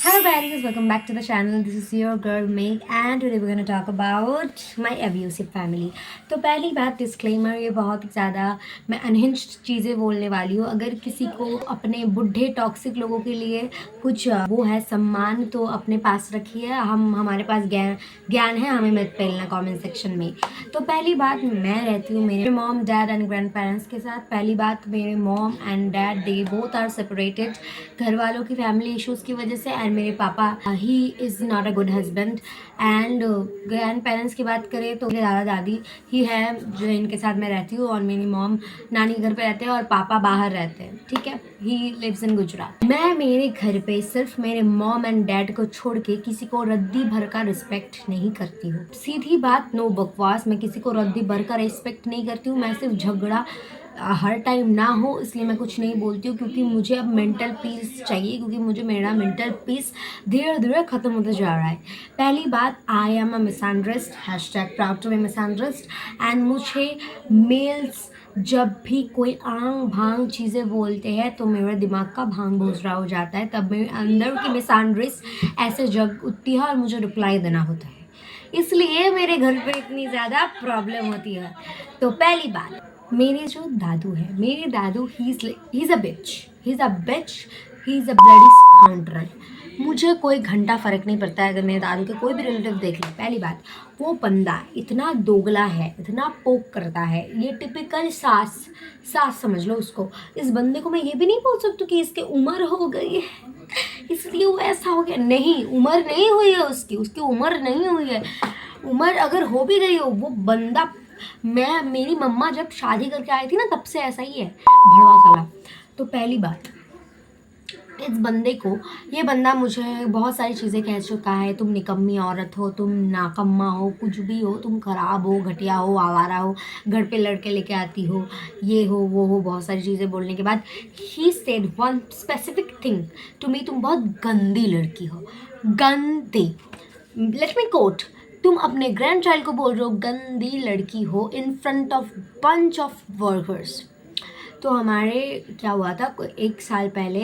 Hello guys, welcome back to the channel. This is your girl Meg and today we're going to talk about my abusive family. तो पहली बात disclaimer, ये बहुत ज़्यादा मैं unhinged चीज़ें बोलने वाली हूँ. अगर किसी को अपने बुढ़े टॉक्सिक लोगों के लिए कुछ वो है सम्मान तो अपने पास रखिए. हमारे पास ज्ञान है, हमें मत फैलना कमेंट सेक्शन में. तो पहली बात, मैं रहती हूँ मेरे mom dad and grandparents के साथ. पहली बात, मेरे mom and dad they both are separated घर वालों की फैमिली इश्यूज़ की वजह से. एंड मेरे पापा he is not a good husband. And grand parents की बात करें तो मेरे दादा दादी ही है जो इनके साथ मैं रहती हूँ, और मेरी मॉम नानी घर पे रहते हैं और पापा बाहर रहते हैं. ठीक है, ही लिव्स इन गुजरात. मैं मेरे घर पे सिर्फ मेरे मॉम एंड डैड को छोड़ के किसी को रद्दी भर का रिस्पेक्ट नहीं करती हूँ. सीधी बात, नो बकवास. मैं किसी को रद्दी भर का रिस्पेक्ट नहीं करती हूँ. मैं सिर्फ झगड़ा हर टाइम ना हो इसलिए मैं कुछ नहीं बोलती हूँ, क्योंकि मुझे अब मेंटल पीस चाहिए, क्योंकि मुझे मेरा मेंटल पीस धीरे धीरे ख़त्म होता जा रहा है. पहली बात, I am a misunderstand, hashtag proud to be misunderstand. And मुझे मेल्स जब भी कोई आंग भांग चीज़ें बोलते हैं तो मेरे दिमाग का भांग भूसरा हो जाता है. तब मेरे अंदर की मिसएंडर्स्टैंड ऐसे जग उठती है और मुझे रिप्लाई देना होता है. इसलिए मेरे घर पे इतनी ज़्यादा प्रॉब्लम होती है. तो पहली बात, मेरे जो दादू है, मेरे दादू he is a bitch, he is a bitch, he is a bloody scoundrel. मुझे कोई घंटा फ़र्क नहीं पड़ता है अगर मेरे दादू के कोई भी रिलेटिव देख ले. पहली बात, वो बंदा इतना दोगला है, इतना पोक करता है. ये टिपिकल सास समझ लो उसको. इस बंदे को मैं ये भी नहीं बोल सकती कि इसकी उम्र हो गई है इसलिए वो ऐसा हो गया. नहीं, उम्र नहीं हुई है उसकी उम्र नहीं हुई है. उम्र अगर हो भी गई हो, वो बंदा, मेरी मम्मा जब शादी करके आई थी ना तब से ऐसा ही है, भड़वा साला. तो पहली बात, इस बंदे को, ये बंदा मुझे बहुत सारी चीज़ें कह चुका है. तुम निकम्मी औरत हो, तुम नाकम्मा हो, कुछ भी हो, तुम खराब हो, घटिया हो, आवारा हो, घर पे लड़के लेके आती हो, ये हो वो हो. बहुत सारी चीज़ें बोलने के बाद ही said one specific thing to me, तुम बहुत गंदी लड़की हो. गंदी, लेट मी कोट, तुम अपने ग्रैंड चाइल्ड को बोल रहे हो गंदी लड़की हो in front of bunch of workers. तो हमारे क्या हुआ था, एक साल पहले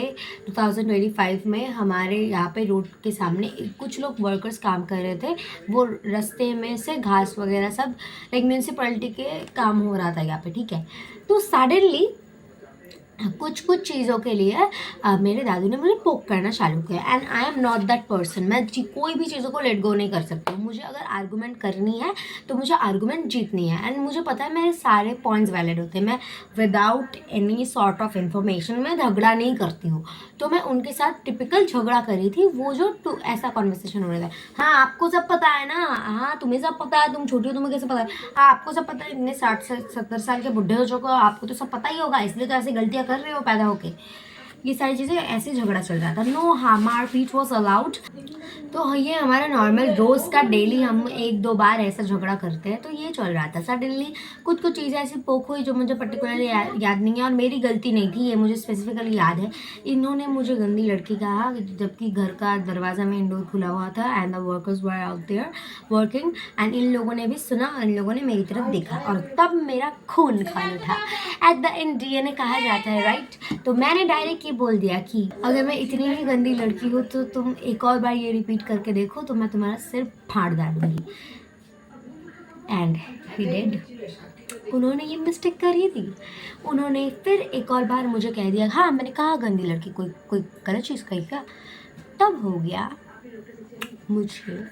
2025 में हमारे यहाँ पे रोड के सामने कुछ लोग वर्कर्स काम कर रहे थे. वो रास्ते में से घास वगैरह सब, लाइक म्यूनसिपैलिटी के काम हो रहा था यहाँ पे. ठीक है, तो सडनली कुछ चीज़ों के लिए मेरे दादू ने मुझे पोक करना चालू किया. And I am not that person. मैं कोई भी चीज़ों को लेट गो नहीं कर सकती हूँ. मुझे अगर आर्गूमेंट करनी है तो मुझे आर्गूमेंट जीतनी है. एंड मुझे पता है मेरे सारे पॉइंट्स वैलिड होते हैं. मैं without any sort of information में झगड़ा नहीं करती हूँ. तो मैं उनके साथ टिपिकल झगड़ा करी थी. वो जो ऐसा कॉन्वर्सेशन हो रहा था, हाँ आपको सब पता है ना, हाँ तुम्हें सब पता है, तुम छोटी हो तुम्हें कैसे पता है, हाँ आपको सब पता है, इतने 60-70 साल के बुढ़े हो चुके हो, आपको तो सब पता ही होगा, इसलिए तो ऐसी गलतियाँ कर रहे हो पैदा होके. ये सारी चीज़ें, ऐसे झगड़ा चल रहा था. नो मारपीट वॉज अलाउड. तो ये हमारा नॉर्मल रोज़ का डेली हम 1-2 बार ऐसा झगड़ा करते हैं. तो ये चल रहा था. सडनली कुछ चीज़ें ऐसी पोक हुई जो मुझे पर्टिकुलरली याद नहीं है, और मेरी गलती नहीं थी, ये मुझे स्पेसिफिकली याद है. इन्होंने मुझे गंदी लड़की कहा जबकि घर का दरवाज़ा में इंडोर खुला हुआ था and the workers were out there working. And इन लोगों ने भी सुना, इन लोगों ने मेरी तरफ देखा, और तब मेरा खून खान उठा. एट द एंड DNA कहा जाता है, राइट. तो मैंने डायरेक्ट ये बोल दिया कि अगर मैं इतनी ही गंदी लड़की हूँ तो तुम एक और बार ये रिपीट करके देखो तो मैं तुम्हारा सिर फाड़ डालूंगी. And he did. उन्होंने ये मिस्टेक करी थी. उन्होंने फिर एक और बार मुझे कह दिया, हाँ मैंने कहा गंदी लड़की, कोई गलत चीज़ कही क्या. तब हो गया, मुझे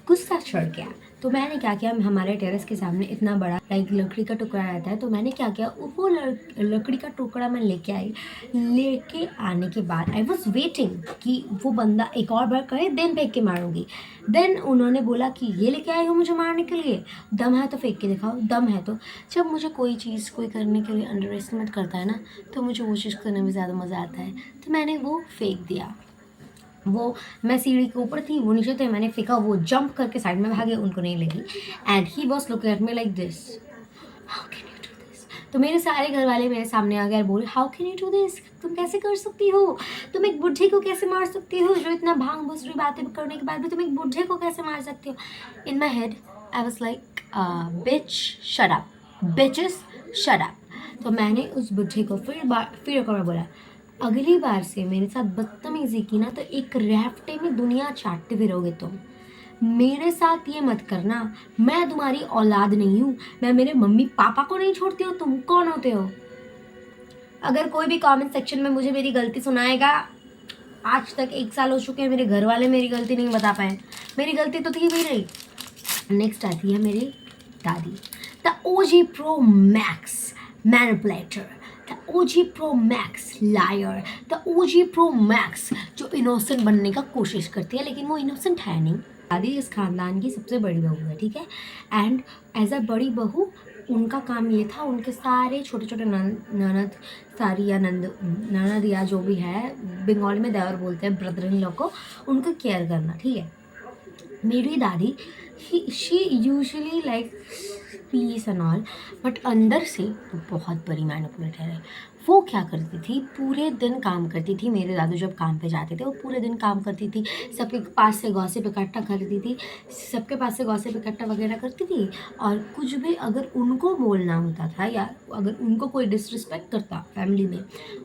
गुस्सा चढ़ गया. तो मैंने क्या किया, हमारे टेरेस के सामने इतना बड़ा लाइक लकड़ी का टुकड़ा रहता है. तो मैंने क्या किया, वो लकड़ी का टुकड़ा मैं लेके आई. लेके आने के बाद आई वॉज वेटिंग कि वो बंदा एक और बार करे, देन फेंक के मारूंगी. देन उन्होंने बोला कि ये लेके आए हो मुझे मारने के लिए, दम है तो फेंक के दिखाओ, दम है तो. जब मुझे कोई चीज़ कोई करने के लिए अंडर एस्टिमेट करता है ना, तो मुझे वो चीज़ करने में ज़्यादा मज़ा आता है. तो मैंने वो फेंक दिया. वो, मैं सीढ़ी के ऊपर थी, वो नीचे थे, मैंने फेंका, वो जंप करके साइड में भागे, उनको नहीं लगी. And he was looking at me like this, how can you do this. तो मेरे सारे घर वाले मेरे सामने आ गए, बोले how can you do this, तुम कैसे कर सकती हो, तुम एक बुढ़े को कैसे मार सकती हो, जो इतना भांग भूसरी बातें करने के बाद भी तुम एक बुढ़े को कैसे मार सकती हो. In my head I was like bitch shut up, bitches shut up. तो मैंने उस बुढ़े को फिर एक बार बोला, अगली बार से मेरे साथ बदतमीजी की ना तो एक रैफ्टे में दुनिया चाटते फिरोगे तुम। मेरे साथ ये मत करना। मैं तुम्हारी औलाद नहीं हूँ, मैं मेरे मम्मी पापा को नहीं छोड़ती हूँ। तुम कौन होते हो? अगर कोई भी कमेंट सेक्शन में मुझे मेरी गलती सुनाएगा, आज तक 1 साल हो चुके हैं, मेरे घर वाले मेरी गलती नहीं बता पाए। मेरी गलती तो थी भी नहीं। नेक्स्ट आती है मेरी दादी, the OG pro max manipulator, the OG pro max liar, the OG pro max जो इनोसेंट बनने का कोशिश करती है लेकिन वो इनोसेंट है नहीं। दादी इस खानदान की सबसे बड़ी बहू है, ठीक है। एंड एज अ बड़ी बहू उनका काम ये था, उनके सारे छोटे छोटे ननद सारी या ननद या जो भी है, बंगाली में देवर बोलते हैं ब्रदर इन लॉ को, उनका केयर करना, ठीक है। मेरी दादी she usually like peace and all, but अंदर से वो बहुत बड़ी मैनिपुलेटर है। वो क्या करती थी, पूरे दिन काम करती थी। मेरे दादू जब काम पे जाते थे वो पूरे दिन काम करती थी, सबके पास से गॉसिप इकट्ठा करती थी, सबके पास से गॉसिप इकट्ठा वगैरह करती थी। और कुछ भी अगर उनको बोलना होता था या अगर उनको कोई डिसरिस्पेक्ट करता फैमिली में,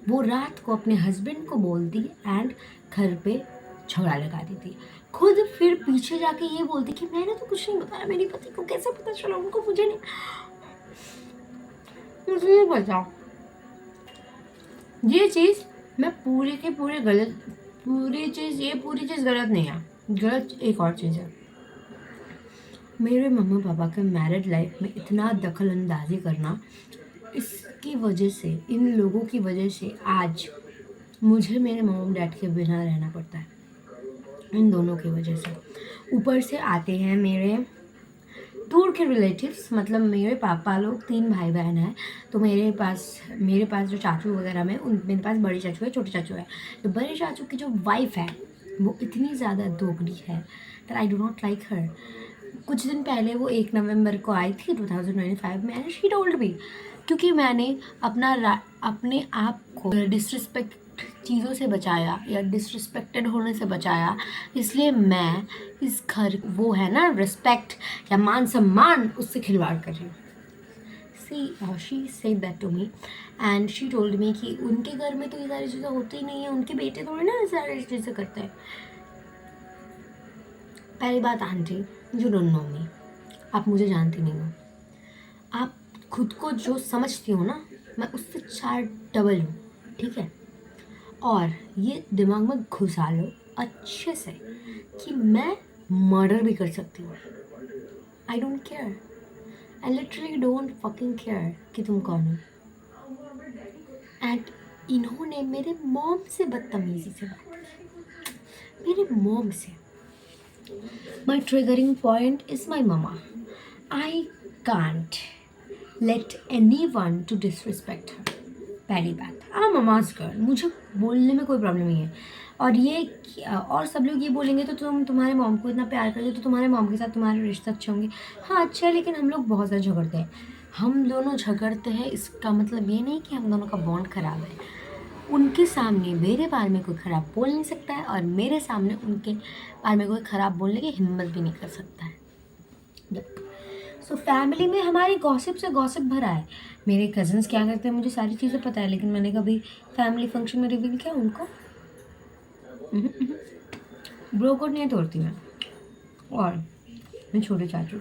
वो रात को अपने हस्बैंड को बोलती एंड घर पे झगड़ा लगाती थी। खुद फिर पीछे जाके ये बोलती कि मैंने तो कुछ नहीं बताया, मेरे पति को कैसे पता चला, उनको मुझे नहीं, मुझे नहीं पता। ये चीज़ मैं पूरी के पूरे गलत, पूरी चीज़ गलत नहीं है। गलत एक और चीज़ है, मेरे मम्मा पापा के मैरिड लाइफ में इतना दखल अंदाजी करना, इसकी वजह से, इन लोगों की वजह से आज मुझे मेरे मॉम डैड के बिना रहना पड़ता है, इन दोनों की वजह से। ऊपर से आते हैं मेरे दूर के रिलेटिव्स, मतलब मेरे पापा लोग 3 भाई बहन हैं, तो मेरे पास जो चाचू वगैरह में मेरे पास बड़े चाचू है, छोटे चाचू है। तो बड़े चाचू की जो वाइफ है वो इतनी ज़्यादा दोगली है that I do not like her. कुछ दिन पहले वो 1 नवंबर को आई थी 2025 में, एंड शी टोल्ड मी, क्योंकि मैंने अपने आप को डिसरिस्पेक्ट चीज़ों से बचाया या डिसरिस्पेक्टेड होने से बचाया, इसलिए मैं इस घर, वो है ना रिस्पेक्ट या मान सम्मान, उससे खिलवाड़ कर रही हूँ। She said that to me and she told me कि उनके घर में तो ये सारी चीज़ें होती ही नहीं है, उनके बेटे थोड़ी ना ये सारी चीज़ें करते हैं। पहली बात आंटी, यू डोंट नो मी, आप मुझे जानती नहीं हो। आप खुद को जो समझती हो ना, मैं उससे 4 डबल हूँ, ठीक है। और ये दिमाग में घुसा लो अच्छे से कि मैं मर्डर भी कर सकती हूँ। I don't care, I literally don't fucking care कि तुम कौन हो। एंड इन्होंने मेरे मॉम से बदतमीजी से बात की, मेरे मॉम से। My triggering point is my mama. I can't let anyone to disrespect her. पहली बात, ममाज गर्ल, मुझे बोलने में कोई प्रॉब्लम नहीं है। और सब लोग ये बोलेंगे तो तुम तुम्हारे मॉम को इतना प्यार करते हो तो तुम्हारे मॉम के साथ तुम्हारे रिश्ते अच्छे होंगे। हाँ अच्छा है, लेकिन हम लोग बहुत ज़्यादा झगड़ते हैं। हम दोनों झगड़ते हैं इसका मतलब ये नहीं कि हम दोनों का बॉन्ड ख़राब है। उनके सामने मेरे बारे में कोई ख़राब बोल नहीं सकता है और मेरे सामने उनके बारे में कोई ख़राब बोलने की हिम्मत भी नहीं कर सकता है। सो फैमिली में हमारी गॉसिप से गॉसिप भरा है। मेरे कज़न्स क्या करते हैं मुझे सारी चीज़ें पता है, लेकिन मैंने कभी फैमिली फंक्शन में रिवील किया उनको? ब्रो कोड नहीं तोड़ती मैं। और मैं छोटे चाचू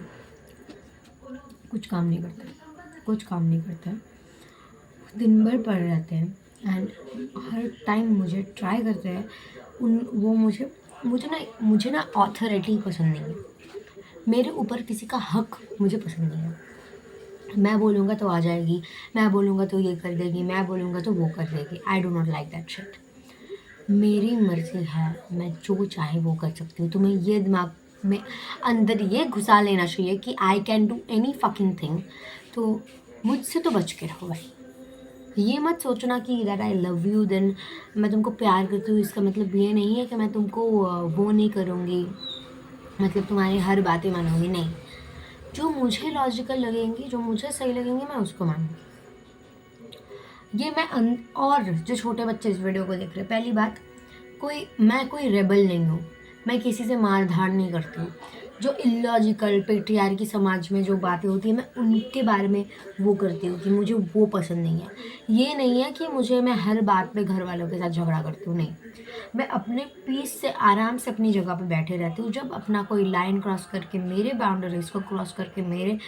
कुछ काम नहीं करते, दिन भर पड़े रहते हैं एंड हर टाइम मुझे ट्राई करते हैं। वो मुझे ना ऑथोरिटी पसंद नहीं है, मेरे ऊपर किसी का हक मुझे पसंद नहीं है। मैं बोलूँगा तो आ जाएगी, मैं बोलूँगा तो ये कर देगी, मैं बोलूँगा तो वो कर देगी। I do not like that shit. मेरी मर्ज़ी है, मैं जो चाहे वो कर सकती हूँ। तुम्हें ये दिमाग में अंदर ये घुसा लेना चाहिए कि I can do any fucking thing, तो मुझसे तो बच के रहो भाई। ये मत सोचना कि that I love you then मैं तुमको प्यार करती हूँ, इसका मतलब ये नहीं है कि मैं तुमको वो नहीं करूँगी, मतलब तुम्हारी हर बातें मानूंगी। नहीं, जो मुझे लॉजिकल लगेंगी, जो मुझे सही लगेंगी, मैं उसको मानूंगी। ये और जो छोटे बच्चे इस वीडियो को देख रहे हैं, पहली बात, मैं कोई रेबल नहीं हूँ, मैं किसी से मार धाड़ नहीं करती हूँ। जो इलॉजिकल पेट्रियार्की समाज में जो बातें होती हैं, मैं उनके बारे में वो करती हूँ कि मुझे वो पसंद नहीं है। ये नहीं है कि मैं हर बात पे घर वालों के साथ झगड़ा करती हूँ, नहीं। मैं अपने पीस से आराम से अपनी जगह पे बैठे रहती हूँ। जब अपना कोई लाइन क्रॉस करके, मेरे बाउंड्रीज को क्रॉस करके मेरे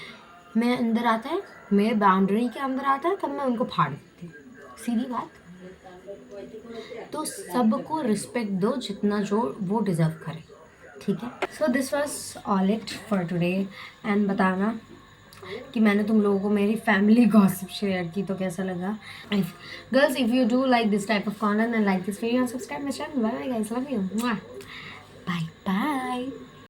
अंदर आता है, मेरे बाउंड्री के अंदर आता है, तब मैं उनको फाड़ देती हूँ। सीधी बात। तो सबको रिस्पेक्ट दो जितना जो वो डिज़र्व करे, ठीक है। So this was all it for today. And बताना कि मैंने तुम लोगों को मेरी फैमिली गॉसिप शेयर की तो कैसा लगा। Girls, if you do like this type of content and like this video, subscribe my channel. Bye bye guys, love you, bye bye.